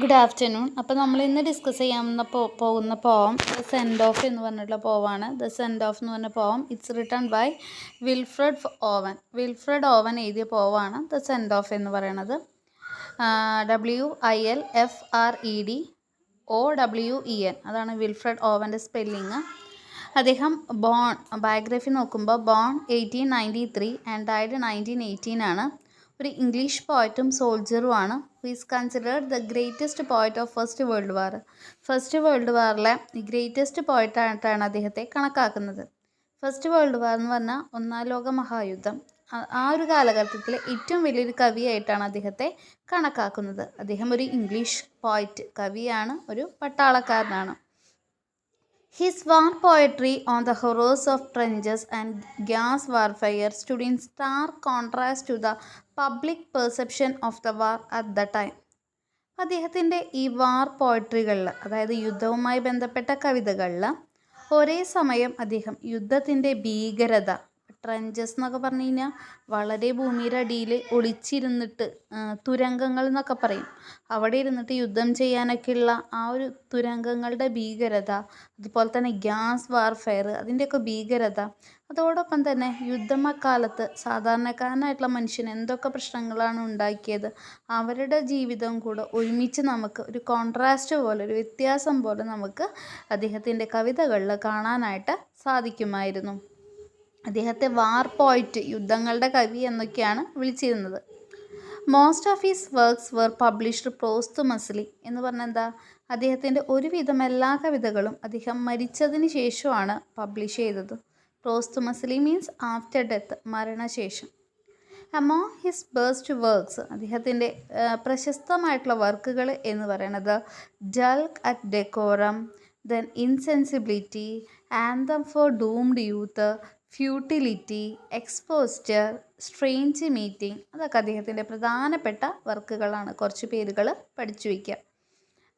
Good afternoon. അപ്പോൾ നമ്മൾ ഇന്ന് ഡിസ്കസ് ചെയ്യാവുന്ന പോകുന്ന പോം ദ സെൻഡ് ഓഫ് എന്ന് പറഞ്ഞിട്ടുള്ള പോവാണ്. ദ സെൻഡ് ഓഫ് എന്ന് പറഞ്ഞ poem it's written by Wilfred Owen എഴുതിയ പോവാണ് ദ സെൻഡ് ഓഫ് എന്ന് പറയുന്നത്. WILFRED അതാണ് വിൽഫ്രഡ് ഓവൻ്റെ സ്പെല്ലിങ്. അദ്ദേഹം ബയോഗ്രഫി നോക്കുമ്പോൾ 1893 ആൻഡ് ഡൈഡ് 1918 ആണ്. ഒരു ഇംഗ്ലീഷ് പോയറ്റും സോൾജറുമാണ്. Who is considered the greatest poet of first world war. First world വാറിലെ ഗ്രേറ്റസ്റ്റ് പോയറ്റായിട്ടാണ് അദ്ദേഹത്തെ കണക്കാക്കുന്നത്. ഫസ്റ്റ് വേൾഡ് വാർ എന്ന് പറഞ്ഞാൽ ഒന്നാം ലോക മഹായുദ്ധം. ആ ഒരു കാലഘട്ടത്തിലെ ഏറ്റവും വലിയൊരു കവിയായിട്ടാണ് അദ്ദേഹത്തെ കണക്കാക്കുന്നത്. അദ്ദേഹം ഒരു ഇംഗ്ലീഷ് പോയറ്റ്, കവിയാണ്, ഒരു പട്ടാളക്കാരനാണ്. His war poetry on the horrors of trenches and gas warfare stood in stark contrast to the public perception of the war at the time. അദ്ദേഹത്തിൻ്റെ ഈ വാർ പോയട്രികളിൽ, അതായത് യുദ്ധവുമായി ബന്ധപ്പെട്ട കവിതകളിൽ, ഒരേ സമയം അദ്ദേഹം യുദ്ധത്തിൻ്റെ ഭീകരത, ട്രെഞ്ചസ് എന്നൊക്കെ പറഞ്ഞു കഴിഞ്ഞാൽ വളരെ ഭൂമിയുടെ അടിയിൽ ഒളിച്ചിരുന്നിട്ട് തുരങ്കങ്ങൾ എന്നൊക്കെ പറയും, അവിടെ ഇരുന്നിട്ട് യുദ്ധം ചെയ്യാനൊക്കെയുള്ള ആ ഒരു തുരങ്കങ്ങളുടെ ഭീകരത, അതുപോലെ തന്നെ ഗ്യാസ് വാർഫെയർ, അതിൻ്റെയൊക്കെ ഭീകരത, അതോടൊപ്പം തന്നെ യുദ്ധക്കാലത്ത് സാധാരണക്കാരനായിട്ടുള്ള മനുഷ്യന് എന്തൊക്കെ പ്രശ്നങ്ങളാണ് ഉണ്ടാക്കിയത്, അവരുടെ ജീവിതവും കൂടെ ഒരുമിച്ച് നമുക്ക് ഒരു കോൺട്രാസ്റ്റ് പോലെ, ഒരു വ്യത്യാസം പോലെ നമുക്ക് അദ്ദേഹത്തിൻ്റെ കവിതകളിൽ കാണാനായിട്ട് സാധിക്കുമായിരുന്നു. അദ്ദേഹത്തെ വാർ പോയിറ്റ്, യുദ്ധങ്ങളുടെ കവി എന്നൊക്കെയാണ് വിളിച്ചിരുന്നത്. Most of his works were published posthumously എന്ന് പറഞ്ഞാൽ എന്താ, അദ്ദേഹത്തിൻ്റെ ഒരുവിധം എല്ലാ കവിതകളും അദ്ദേഹം മരിച്ചതിന് ശേഷമാണ് പബ്ലിഷ് ചെയ്തത്. പോസ്റ്റ്മസ്ലി മീൻസ് ആഫ്റ്റർ ഡെത്ത്, മരണശേഷം. അമോങ് ഹിസ് ബെസ്റ്റ് വർക്ക്സ്, അദ്ദേഹത്തിൻ്റെ പ്രശസ്തമായിട്ടുള്ള വർക്കുകൾ എന്ന് പറയുന്നത് dulce et decorum, then insensibility, anthem for doomed youth, futility, exposure, strange meeting, അതൊക്കെ അദ്ദേഹത്തിൻ്റെ പ്രധാനപ്പെട്ട വർക്കുകളാണ്. കുറച്ച് പേരുകൾ പഠിച്ചു വയ്ക്കുക.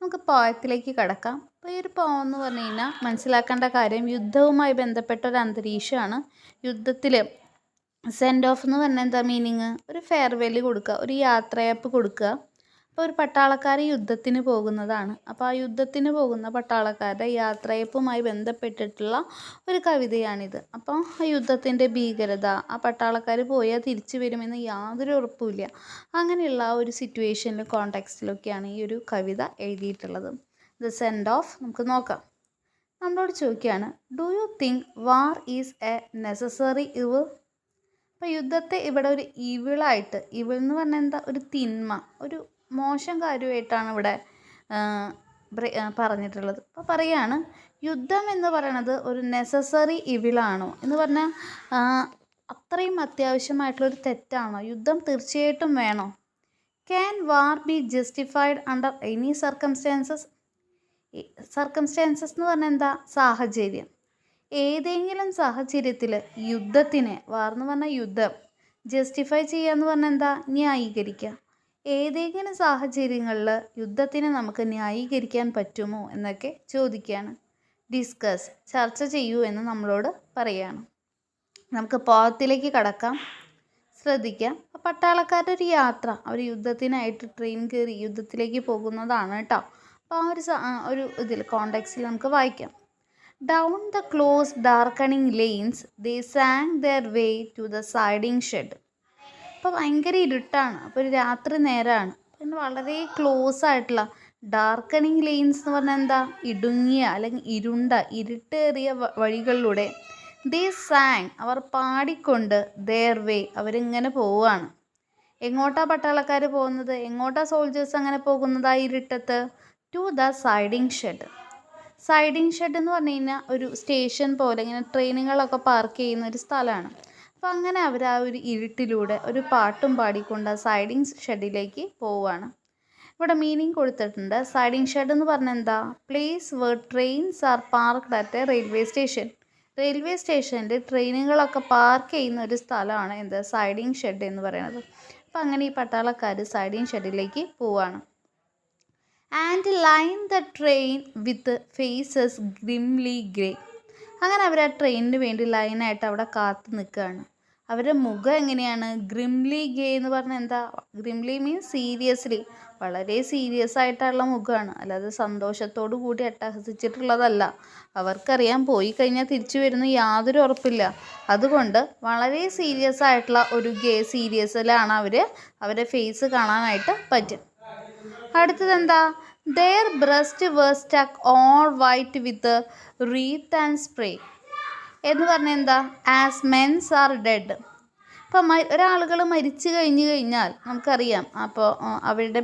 നമുക്ക് പോയത്തിലേക്ക് കടക്കാം. അപ്പോൾ ഈ ഒരു പോം എന്ന് പറഞ്ഞു കഴിഞ്ഞാൽ മനസ്സിലാക്കേണ്ട കാര്യം, യുദ്ധവുമായി ബന്ധപ്പെട്ട ഒരു അന്തരീക്ഷമാണ്. യുദ്ധത്തിൽ സെൻഡ് ഓഫ് എന്ന് പറഞ്ഞാൽ എന്താ മീനിങ്, ഒരു ഫെയർവെൽ കൊടുക്കുക, ഒരു യാത്രയപ്പ് കൊടുക്കുക. അപ്പോൾ ഒരു പട്ടാളക്കാർ യുദ്ധത്തിന് പോകുന്നതാണ്. അപ്പോൾ ആ യുദ്ധത്തിന് പോകുന്ന പട്ടാളക്കാരുടെ യാത്രയപ്പുമായി ബന്ധപ്പെട്ടിട്ടുള്ള ഒരു കവിതയാണിത്. അപ്പോൾ ആ യുദ്ധത്തിൻ്റെ ഭീകരത, ആ പട്ടാളക്കാർ പോയാൽ തിരിച്ചു വരുമെന്ന് യാതൊരു ഉറപ്പുമില്ല, അങ്ങനെയുള്ള ആ ഒരു സിറ്റുവേഷനിലും കോണ്ടെക്സ്റ്റിലൊക്കെയാണ് ഈ ഒരു കവിത എഴുതിയിട്ടുള്ളത്. ദ സെൻഡ് ഓഫ് നമുക്ക് നോക്കാം. നമ്മളോട് ചോദിക്കുകയാണ്, do you think war is A necessary evil? അപ്പോൾ യുദ്ധത്തെ ഇവിടെ ഒരു ഇവിളായിട്ട്, ഇവിൾ എന്ന് പറഞ്ഞാൽ എന്താ, ഒരു തിന്മ, ഒരു മോശം കാര്യമായിട്ടാണ് ഇവിടെ പറഞ്ഞിട്ടുള്ളത്. അപ്പോൾ പറയുകയാണ്, യുദ്ധം എന്ന് പറയുന്നത് ഒരു നെസസറി ഇവിളാണോ എന്ന് പറഞ്ഞാൽ അത്രയും അത്യാവശ്യമായിട്ടുള്ളൊരു തെറ്റാണോ? യുദ്ധം തീർച്ചയായിട്ടും വേണോ? Can war B justified under any circumstances? Circumstances എന്ന് പറഞ്ഞാൽ എന്താ, സാഹചര്യം. ഏതെങ്കിലും സാഹചര്യത്തിൽ യുദ്ധത്തിനെ, വാർ എന്ന് പറഞ്ഞാൽ യുദ്ധം, ജസ്റ്റിഫൈ ചെയ്യുക എന്ന് പറഞ്ഞാൽ എന്താ, ന്യായീകരിക്കുക. ഏതെങ്കിലും സാഹചര്യങ്ങളിൽ യുദ്ധത്തിനെ നമുക്ക് ന്യായീകരിക്കാൻ പറ്റുമോ എന്നൊക്കെ ചോദിക്കുകയാണ്. ഡിസ്കസ്, ചർച്ച ചെയ്യൂ എന്ന് നമ്മളോട് പറയുകയാണ്. നമുക്ക് പോയത്തിലേക്ക് കടക്കാം. ശ്രദ്ധിക്കാം. പട്ടാളക്കാരുടെ ഒരു യാത്ര, അവർ യുദ്ധത്തിനായിട്ട് ട്രെയിൻ കയറി യുദ്ധത്തിലേക്ക് പോകുന്നതാണ് കേട്ടോ. അപ്പോൾ ആ ഒരു ഇതിൽ കോണ്ടെക്സ്റ്റിൽ നമുക്ക് വായിക്കാം. Down the close darkening lanes they sang their way to the siding shed. അപ്പോൾ ഭയങ്കര ഇരുട്ടാണ്, അപ്പോൾ ഒരു രാത്രി നേരമാണ്. പിന്നെ വളരെ ക്ലോസ് ആയിട്ടുള്ള ഡാർക്കണിങ് ലെയിൻസ് എന്ന് പറഞ്ഞാൽ എന്താ, ഇടുങ്ങിയ അല്ലെങ്കിൽ ഇരുട്ടേറിയ വഴികളിലൂടെ ദേ സാങ്, അവർ പാടിക്കൊണ്ട്, ദെയർ വേ, അവരിങ്ങനെ പോവുകയാണ്. എങ്ങോട്ടാ പട്ടാളക്കാർ പോകുന്നത്, എങ്ങോട്ടാ സോൾജേഴ്സ് അങ്ങനെ പോകുന്നത് ആ ഇരുട്ടത്ത്? To the siding shed. Siding shed എന്ന് പറഞ്ഞു കഴിഞ്ഞാൽ ഒരു സ്റ്റേഷൻ പോലെ, ഇങ്ങനെ ട്രെയിനുകളൊക്കെ പാർക്ക് ചെയ്യുന്ന ഒരു സ്ഥലമാണ്. അപ്പോൾ അങ്ങനെ അവർ ആ ഒരു ഇരുട്ടിലൂടെ ഒരു പാട്ടും പാടിക്കൊണ്ട് ആ സൈഡിങ് ഷെഡിലേക്ക് പോവുകയാണ്. ഇവിടെ മീനിങ് കൊടുത്തിട്ടുണ്ട്. സൈഡിങ് ഷെഡ് എന്ന് പറഞ്ഞാൽ എന്താ, place where trains are parked at a railway station. Railway സ്റ്റേഷനിൽ ട്രെയിനുകളൊക്കെ പാർക്ക് ചെയ്യുന്ന ഒരു സ്ഥലമാണ് എന്ത്, സൈഡിങ് ഷെഡ് എന്ന് പറയുന്നത്. അപ്പോൾ അങ്ങനെ ഈ പട്ടാളക്കാർ സൈഡിങ് ഷെഡിലേക്ക് പോവുകയാണ്. And line the train with faces grimly grey. അങ്ങനെ അവർ ആ ട്രെയിനിന് വേണ്ടി ലൈനായിട്ട് അവിടെ കാത്തു നിൽക്കുകയാണ്. അവരുടെ മുഖം എങ്ങനെയാണ്? ഗ്രിംലി ഗേ എന്ന് പറഞ്ഞാൽ എന്താ? ഗ്രിംലി മീൻസ് സീരിയസ്ലി, വളരെ സീരിയസ് ആയിട്ടുള്ള മുഖമാണ്, അല്ലാതെ സന്തോഷത്തോടു കൂടി അട്ടഹസിച്ചിട്ടുള്ളതല്ല. അവർക്കറിയാം പോയി കഴിഞ്ഞാൽ തിരിച്ചു വരുന്ന യാതൊരു ഉറപ്പില്ല. അതുകൊണ്ട് വളരെ സീരിയസ് ആയിട്ടുള്ള ഒരു സീരിയസിലാണ് അവരുടെ ഫേസ് കാണാനായിട്ട് പറ്റും. അടുത്തത് എന്താ? Their breasts were stuck all white with wreath and spray എന്ന് പറഞ്ഞാൽ എന്താ? As men's are dead. ഇപ്പം ഒരാളുകൾ മരിച്ചു കഴിഞ്ഞാൽ നമുക്കറിയാം, അപ്പോൾ അവരുടെ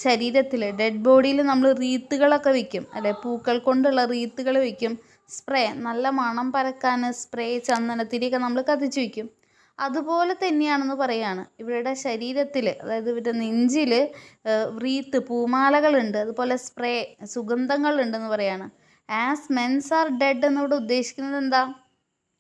ശരീരത്തിൽ ഡെഡ് ബോഡിയിൽ നമ്മൾ റീത്തുകളൊക്കെ വയ്ക്കും അല്ലെ, പൂക്കൾ കൊണ്ടുള്ള റീത്തുകൾ വയ്ക്കും. സ്പ്രേ, നല്ല മണം പരക്കാൻ സ്പ്രേ, ചന്ദനത്തിരിയൊക്കെ നമ്മൾ കത്തിച്ച് വയ്ക്കും. അതുപോലെ തന്നെയാണെന്ന് പറയാണ്. ഇവരുടെ ശരീരത്തിൽ, അതായത് ഇവരുടെ നെഞ്ചിൽ റീത്ത്, പൂമാലകളുണ്ട്, അതുപോലെ സ്പ്രേ, സുഗന്ധങ്ങളുണ്ടെന്ന് പറയാണ്. ആസ് മെൻസ് ആർ ഡെഡ് എന്നോട് ഉദ്ദേശിക്കുന്നത് എന്താ?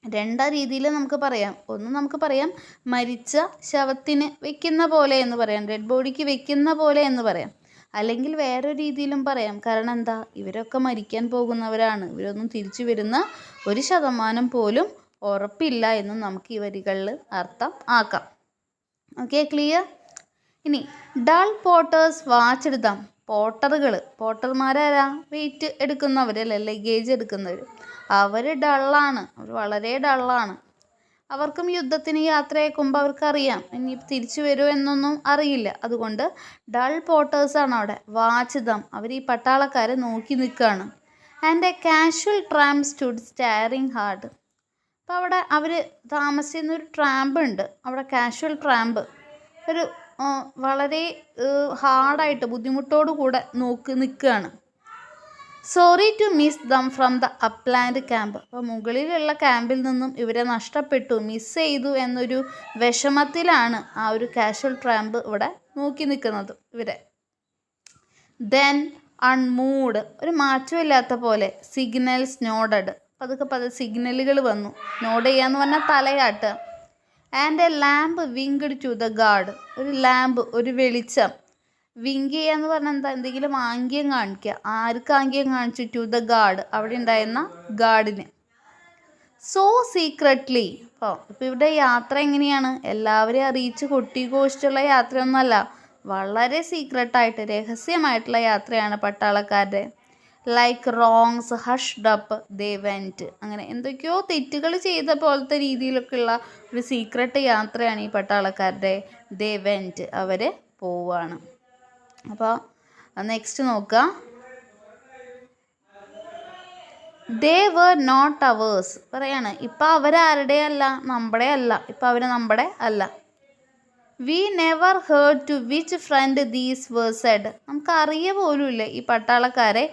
രണ്ട് രീതിയിൽ നമുക്ക് പറയാം. ഒന്ന് നമുക്ക് പറയാം മരിച്ച ശവത്തിന് വെക്കുന്ന പോലെ എന്ന് പറയാം, ഡെഡ് ബോഡിക്ക് വെക്കുന്ന പോലെ എന്ന് പറയാം. അല്ലെങ്കിൽ വേറൊരു രീതിയിലും പറയാം. കാരണം എന്താ? ഇവരൊക്കെ മരിക്കാൻ പോകുന്നവരാണ്, ഇവരൊന്നും തിരിച്ചു വരുന്ന 1% പോലും ഉറപ്പില്ല എന്നും നമുക്ക് ഈ വരികളിൽ അർത്ഥം ആക്കാം. Okay, clear? ഇനി ഡൾ പോട്ടേഴ്സ് വാച്ച്ഡ് ദം. പോട്ടർമാരാരാ? വെയിറ്റ് എടുക്കുന്നവരല്ലേ, ലഗേജ് എടുക്കുന്നവർ. അവർ ഡള്ളാണ്, അവർ വളരെ ഡള്ളാണ്. അവർക്കും യുദ്ധത്തിന് യാത്രയാക്കുമ്പോൾ അവർക്കറിയാം ഇനി തിരിച്ചു വരുമോ എന്നൊന്നും അറിയില്ല. അതുകൊണ്ട് ഡൾ പോട്ടേഴ്സാണ് അവിടെ. വാച്ച് ദം, അവർ ഈ പട്ടാളക്കാരെ നോക്കി നിൽക്കുകയാണ്. And a casual tramp stood steering hard. അപ്പോൾ അവിടെ അവർ താമസിക്കുന്ന ഒരു ട്രാമ്പ് ഉണ്ട് അവിടെ, കാഷ്വൽ ട്രാമ്പ്, ഒരു വളരെ ഹാർഡായിട്ട് ബുദ്ധിമുട്ടോടു കൂടെ നോക്കി നിൽക്കുകയാണ്. Sorry to miss them from the upland camp. അപ്പോൾ മുകളിലുള്ള ക്യാമ്പിൽ നിന്നും ഇവരെ നഷ്ടപ്പെട്ടു, മിസ് ചെയ്തു എന്നൊരു വിഷമത്തിലാണ് ആ ഒരു കാഷ്വൽ ട്രാമ്പ് ഇവിടെ നോക്കി നിൽക്കുന്നത് ഇവരെ. ദെൻ അൺമൂഡ്, ഒരു മാറ്റമില്ലാത്ത പോലെ. സിഗ്നൽസ് നോഡഡ്, പതുക്കെ സിഗ്നലുകൾ വന്നു. നോഡ് ചെയ്യാന്ന് പറഞ്ഞാൽ തലയാട്ടുക. And a lamp winked to the guard, ഒരു ലാമ്പ്, ഒരു വെളിച്ചം. വിങ്ക് ചെയ്യാന്ന് പറഞ്ഞാൽ എന്താ? എന്തെങ്കിലും ആംഗ്യം കാണിക്കുക. ആർക്ക് ആംഗ്യം കാണിച്ചു? ടു ദ ഗാർഡ്, അവിടെ ഉണ്ടായിരുന്ന ഗാർഡിന്. So secretly. ഇപ്പോൾ ഇവിടെ യാത്ര എങ്ങനെയാണ്? എല്ലാവരെയും അറിയിച്ച് കൊട്ടിഘോഷിച്ചുള്ള യാത്രയൊന്നുമല്ല, വളരെ സീക്രട്ടായിട്ട്, രഹസ്യമായിട്ടുള്ള യാത്രയാണ് പട്ടാളക്കാരുടെ. Like wrongs hushed up they went. അങ്ങനെ എന്തൊക്കെയോ തെറ്റുകൾ ചെയ്ത പോലത്തെ രീതിയിലൊക്കെയുള്ള ഒരു സീക്രട്ട് യാത്രയാണ് ഈ പട്ടാളക്കാരുടെ. ദേ വെൻറ്റ്, അവർ പോവുകയാണ്. അപ്പോൾ നെക്സ്റ്റ് നോക്കുക. ദേ വേർ നോട്ട് അവേഴ്സ് പറയാണ്. ഇപ്പം അവരാരുടെ അല്ല, നമ്മുടെ അല്ല. ഇപ്പം അവർ നമ്മുടെ അല്ല. We never heard to which front these were sent. നമുക്ക് അറിയ പോലുമില്ല ഈ പട്ടാളക്കാരെ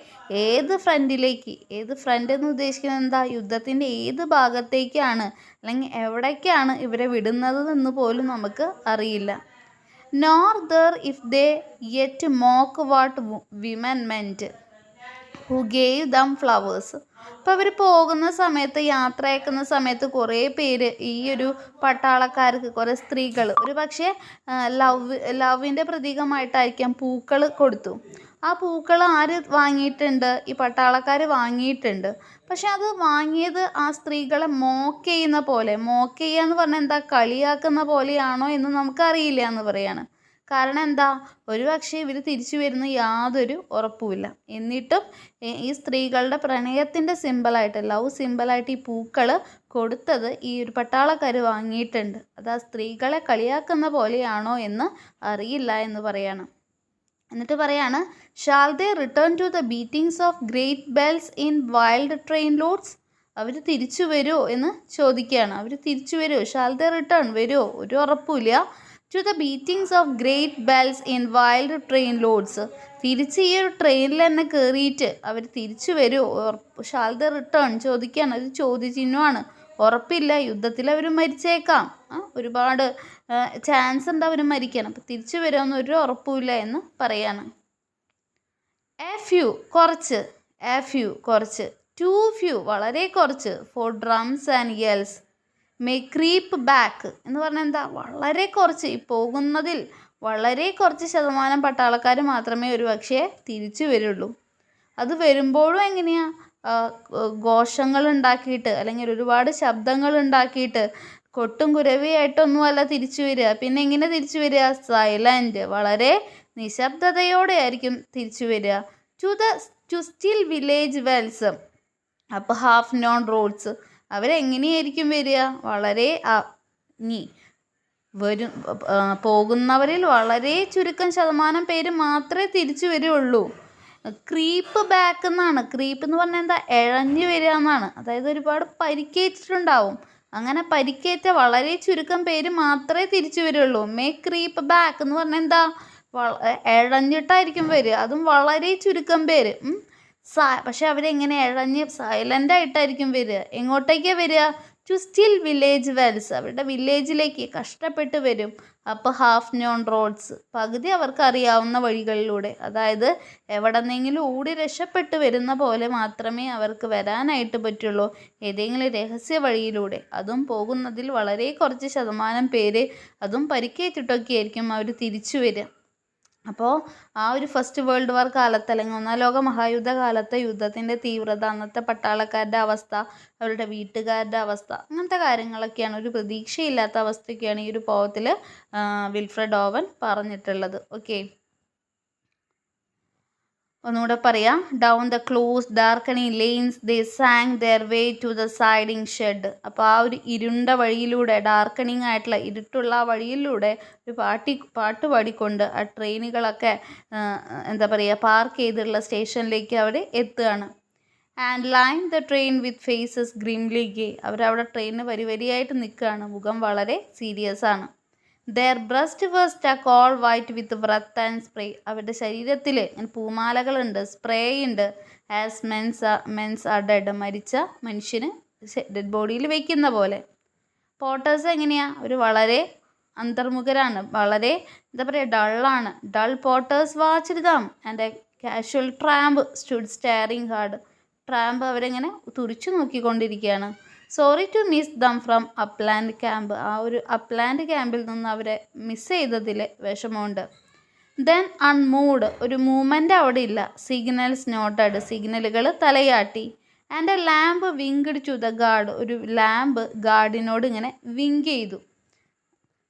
ഏത് ഫ്രണ്ടിലേക്ക്, ഏത് ഫ്രണ്ട് എന്ന് ഉദ്ദേശിക്കുന്നത് എന്താ? യുദ്ധത്തിൻ്റെ ഏത് ഭാഗത്തേക്കാണ് അല്ലെങ്കിൽ എവിടേക്കാണ് ഇവരെ വിടുന്നത് എന്ന് പോലും നമുക്ക് അറിയില്ല. Nor there if they yet mock what women meant who gave dum flowers. അപ്പോൾ അവർ പോകുന്ന സമയത്ത്, യാത്ര അയക്കുന്ന സമയത്ത് കുറേ പേര്, ഈ ഒരു പട്ടാളക്കാർക്ക് കുറേ സ്ത്രീകൾ ഒരു പക്ഷേ ലവിൻ്റെ പ്രതീകമായിട്ടായിരിക്കാം പൂക്കൾ കൊടുത്തു. ആ പൂക്കൾ ആര് വാങ്ങിയിട്ടുണ്ട്? ഈ പട്ടാളക്കാർ വാങ്ങിയിട്ടുണ്ട്. പക്ഷെ അത് വാങ്ങിയത് ആ സ്ത്രീകളെ മോക്ക് ചെയ്യുന്ന പോലെ, മോക്ക് ചെയ്യുക എന്ന് പറഞ്ഞാൽ എന്താ? കളിയാക്കുന്ന പോലെയാണോ എന്ന് നമുക്കറിയില്ല എന്ന് പറയാണ്. കാരണം എന്താ? ഒരു പക്ഷേ ഇവർ തിരിച്ചു വരുന്ന യാതൊരു ഉറപ്പുമില്ല. എന്നിട്ടും ഈ സ്ത്രീകളുടെ പ്രണയത്തിൻ്റെ സിമ്പിളായിട്ട്, ലവ് സിമ്പിളായിട്ട് ഈ പൂക്കൾ കൊടുത്തത് ഈ ഒരു പട്ടാളക്കാർ വാങ്ങിയിട്ടുണ്ട്. അത് ആ സ്ത്രീകളെ കളിയാക്കുന്ന പോലെയാണോ എന്ന് അറിയില്ല എന്ന് പറയാണ്. എന്നിട്ട് പറയാണ്, shall they return to the beatings of great bells in wild train loads. അവർ തിരിച്ചു വരുമോ എന്ന് ചോദിക്കുകയാണ്. അവർ തിരിച്ചു വരുമോ? ഷാൽ ദേ റിട്ടേൺ, വരുമോ? ഒരു ഉറപ്പുമില്ല. To the beatings of great bells in wild train loads. തിരിച്ച് ഈ ഒരു ട്രെയിനിൽ തന്നെ കയറിയിട്ട് അവർ തിരിച്ചു വരുമോ? ഷാൽ ദേ റിട്ടേൺ ചോദിക്കുകയാണ്. ഒരു ചോദ്യചിഹ്നമാണ്. ഉറപ്പില്ല, യുദ്ധത്തിൽ അവർ മരിച്ചേക്കാം, ഒരുപാട് ചാൻസ് ഉണ്ട് അവർ മരിക്കാൻ. അപ്പം തിരിച്ചു വരുമെന്ന് ഒരു ഉറപ്പുമില്ല എന്ന് പറയാണ്. എ ഫ്യൂ, കുറച്ച്. എ ഫ്യൂ, കുറച്ച്. ടു ഫ്യൂ, വളരെ കുറച്ച്. For drums and yells may creep back എന്ന് പറഞ്ഞാൽ എന്താ? വളരെ കുറച്ച്, ഈ പോകുന്നതിൽ വളരെ കുറച്ച് ശതമാനം പട്ടാളക്കാർ മാത്രമേ ഒരു പക്ഷേ തിരിച്ചു വരുള്ളൂ. അത് വരുമ്പോഴും എങ്ങനെയാണ്? ഘോഷങ്ങൾ ഉണ്ടാക്കിയിട്ട് അല്ലെങ്കിൽ ഒരുപാട് ശബ്ദങ്ങൾ ഉണ്ടാക്കിയിട്ട് കൊട്ടും കുരവിയായിട്ടൊന്നുമല്ല തിരിച്ചു വരിക. പിന്നെ എങ്ങനെ തിരിച്ചു വരിക? സൈലൻറ്റ്, വളരെ നിശബ്ദതയോടെ ആയിരിക്കും തിരിച്ചു വരിക. To still village wells. അപ്പോൾ ഹാഫ് നോൺ റോഡ്സ് അവരെങ്ങനെയായിരിക്കും വരിക? വളരെ വരും പോകുന്നവരിൽ വളരെ ചുരുക്കം ശതമാനം പേര് മാത്രമേ തിരിച്ചു വരികയുള്ളൂ. ക്രീപ്പ് ബാക്ക് എന്നാണ്. ക്രീപ്പ് എന്ന് പറഞ്ഞാൽ എന്താ? ഇഴഞ്ഞു വരിക എന്നാണ്. അതായത് ഒരുപാട് പരിക്കേറ്റിട്ടുണ്ടാവും. അങ്ങനെ പരിക്കേറ്റ വളരെ ചുരുക്കം പേര് മാത്രമേ തിരിച്ചു വരികയുള്ളൂ. മേ ക്രീപ്പ് ബാക്ക് എന്ന് പറഞ്ഞാൽ എന്താ? ഇഴഞ്ഞിട്ടായിരിക്കും വരിക, അതും വളരെ ചുരുക്കം പേര്. പക്ഷെ അവരെങ്ങനെ ഇഴഞ്ഞ് സൈലൻ്റായിട്ടായിരിക്കും വരിക. എങ്ങോട്ടേക്കാണ് വരിക? ടു സ്റ്റിൽ വില്ലേജ് വെൽസ്, അവരുടെ വില്ലേജിലേക്ക് കഷ്ടപ്പെട്ട് വരും. അപ്പോൾ ഹാഫ് നോൺ റോഡ്സ്, പകുതി അവർക്ക് അറിയാവുന്ന വഴികളിലൂടെ, അതായത് എവിടെന്നെങ്കിലും ഓടി രക്ഷപ്പെട്ട് വരുന്ന പോലെ മാത്രമേ അവർക്ക് വരാനായിട്ട് പറ്റുള്ളൂ. ഏതെങ്കിലും രഹസ്യ വഴിയിലൂടെ, അതും പോകുന്നതിൽ വളരെ കുറച്ച് ശതമാനം പേര്, അതും പരിക്കേറ്റിട്ടൊക്കെ ആയിരിക്കും അവർ തിരിച്ചു വരിക. അപ്പോൾ ആ ഒരു ഫസ്റ്റ് വേൾഡ് വാർ കാലത്ത് അല്ലെങ്കിൽ ഒന്നാം ലോക മഹായുദ്ധ കാലത്തെ യുദ്ധത്തിൻ്റെ തീവ്രത, അന്നത്തെ പട്ടാളക്കാരുടെ അവസ്ഥ, അവരുടെ വീട്ടുകാരുടെ അവസ്ഥ, അങ്ങനത്തെ കാര്യങ്ങളൊക്കെയാണ്. ഒരു പ്രതീക്ഷയില്ലാത്ത അവസ്ഥയൊക്കെയാണ് ഈ ഒരു പോയത്തിൽ വിൽഫ്രഡ് ഓവൻ പറഞ്ഞിട്ടുള്ളത്. ഓക്കെ, ഒന്നുകൂടെ പറയാം. Down the close darkening lanes they sang their way to the siding shed. അപ്പോൾ ആ ഒരു ഇരുണ്ട വഴിയിലൂടെ, ഡാർക്കണിങ് ആയിട്ടുള്ള ഇരുട്ടുള്ള ആ വഴിയിലൂടെ ഒരു പാട്ട് പാടിക്കൊണ്ട് ആ ട്രെയിനുകളൊക്കെ എന്താ പറയുക, പാർക്ക് ചെയ്തിട്ടുള്ള സ്റ്റേഷനിലേക്ക് അവർ എത്തുകയാണ്. And line the train with faces grimly gay. അവരവിടെ ട്രെയിനിന് വരിയായിട്ട് നിൽക്കുകയാണ്. മുഖം വളരെ സീരിയസ് ആണ്. Their breast was stuck all white with breath and spray. അവരുടെ ശരീരത്തിൽ പൂമാലകളുണ്ട്, സ്പ്രേ ഉണ്ട്. As men's are dead. മരിച്ച മനുഷ്യന് ഡെഡ് ബോഡിയിൽ വയ്ക്കുന്ന പോലെ. പോട്ടേഴ്സ് എങ്ങനെയാണ്? അവർ വളരെ അന്തർമുഖരാണ്, വളരെ എന്താ പറയുക, ഡള്ളാണ്. Dull porters watched them and a casual tramp stood staring hard. Tramp അവരെങ്ങനെ തുറിച്ചു നോക്കിക്കൊണ്ടിരിക്കുകയാണ്. Sorry to miss them from upland camp. ആ ഒരു അപ്ലാൻഡ് ക്യാമ്പിൽ നിന്ന് അവരെ മിസ് ചെയ്തതിൽ വിഷമമുണ്ട്. ദെൻ അൺമൂവ്ഡ്, ഒരു മൂവ്മെൻ്റ് അവിടെ ഇല്ല. സിഗ്നൽസ് നോട്ടഡ്, സിഗ്നലുകൾ തലയാട്ടി. And a lamp winked to the guard, ഒരു ലാമ്പ് ഗാർഡിനോട് ഇങ്ങനെ വിങ്ക് ചെയ്തു.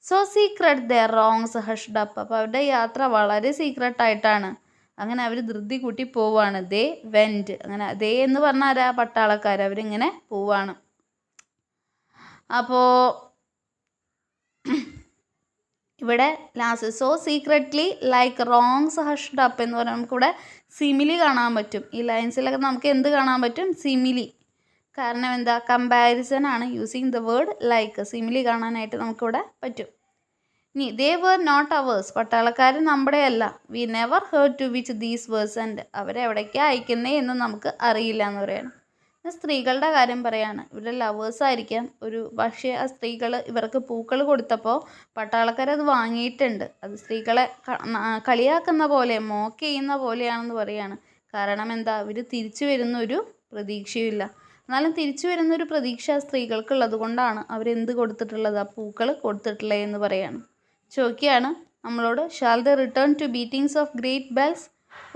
So secret their wrongs hushed up. അപ്പോൾ അവരുടെ യാത്ര വളരെ സീക്രട്ടായിട്ടാണ്. അങ്ങനെ അവർ ധൃതി കൂട്ടി പോവുകയാണ്. ദേ വെൻറ്റ്, അങ്ങനെ ദേ എന്ന് പറഞ്ഞാൽ ആരാ? പട്ടാളക്കാർ. അവരിങ്ങനെ പോവുകയാണ്. അപ്പോൾ ഇവിടെ last so secretly like wrongs hushed up എന്ന് പറഞ്ഞാൽ നമുക്കിവിടെ സിമിലി കാണാൻ പറ്റും. ഈ ലൈൻസിലൊക്കെ നമുക്ക് എന്ത് കാണാൻ പറ്റും? സിമിലി. കാരണം എന്താ? കമ്പാരിസൺ ആണ്. Using the word like, simile കാണാനായിട്ട് നമുക്കിവിടെ പറ്റും. ഇനി ദേ വേർ നോട്ട് അവേഴ്സ്. പട്ടാളക്കാർ നമ്മുടെ അല്ല. We never heard to which these were and. അവരെവിടേക്കാണ് അയക്കുന്നേ എന്ന് നമുക്ക് അറിയില്ല എന്ന് പറയണം. സ്ത്രീകളുടെ കാര്യം പറയാണ്. ഇവരുടെ ലവേഴ്സായിരിക്കാം. പക്ഷേ ആ സ്ത്രീകൾ ഇവർക്ക് പൂക്കൾ കൊടുത്തപ്പോൾ പട്ടാളക്കാരത് വാങ്ങിയിട്ടുണ്ട്. അത് സ്ത്രീകളെ കളിയാക്കുന്ന പോലെ, മോക്ക് ചെയ്യുന്ന പോലെയാണെന്ന് പറയാണ്. കാരണം എന്താ? അവർ തിരിച്ചു വരുന്നൊരു പ്രതീക്ഷയില്ല. എന്നാലും തിരിച്ചു വരുന്നൊരു പ്രതീക്ഷ സ്ത്രീകൾക്കുള്ളത് കൊണ്ടാണ് അവരെന്ത് കൊടുത്തിട്ടുള്ളത്? ആ പൂക്കൾ കൊടുത്തിട്ടുള്ളത് എന്ന് പറയാണ്. ചോദിക്കുകയാണ് നമ്മളോട്, shall the return to beatings of great bells.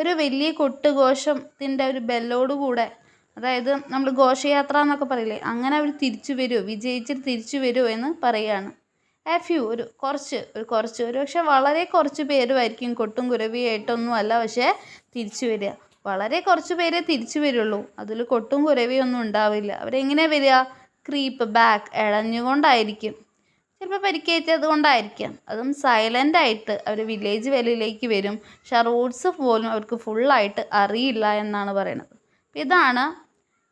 ഒരു വലിയ കൊട്ടുഘോഷത്തിൻ്റെ ഒരു ബെല്ലോടുകൂടെ, അതായത് നമ്മൾ ഘോഷയാത്ര എന്നൊക്കെ പറയില്ലേ, അങ്ങനെ അവർ തിരിച്ചു വരുമോ, വിജയിച്ചിട്ട് തിരിച്ചു വരുമോ എന്ന് പറയുകയാണ്. ഒരു കുറച്ച് പക്ഷേ വളരെ കുറച്ച് പേരുമായിരിക്കും കൊട്ടും കുരവിയായിട്ടൊന്നും അല്ല പക്ഷേ തിരിച്ചു വരിക. വളരെ കുറച്ച് പേരെ തിരിച്ചു വരുള്ളൂ. അതിൽ കൊട്ടും കുരവിയൊന്നും ഉണ്ടാവില്ല. അവരെങ്ങനെ വരിക? ക്രീപ്പ് ബാക്ക്, ഇഴഞ്ഞുകൊണ്ടായിരിക്കും. ചിലപ്പോൾ പരിക്കേറ്റത് കൊണ്ടായിരിക്കാം. അതും സൈലൻ്റായിട്ട് അവർ വില്ലേജ് വെല്ലിലേക്ക് വരും. പക്ഷേ ആ റോഡ്സ് പോലും അവർക്ക് ഫുള്ളായിട്ട് അറിയില്ല എന്നാണ് പറയുന്നത്. ഇതാണ്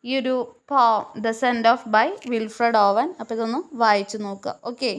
ഈ ഒരു poem the send off by Wilfred Owen. അപ്പോൾ ഇതൊന്ന് വായിച്ചു നോക്കുക. ഓക്കെ.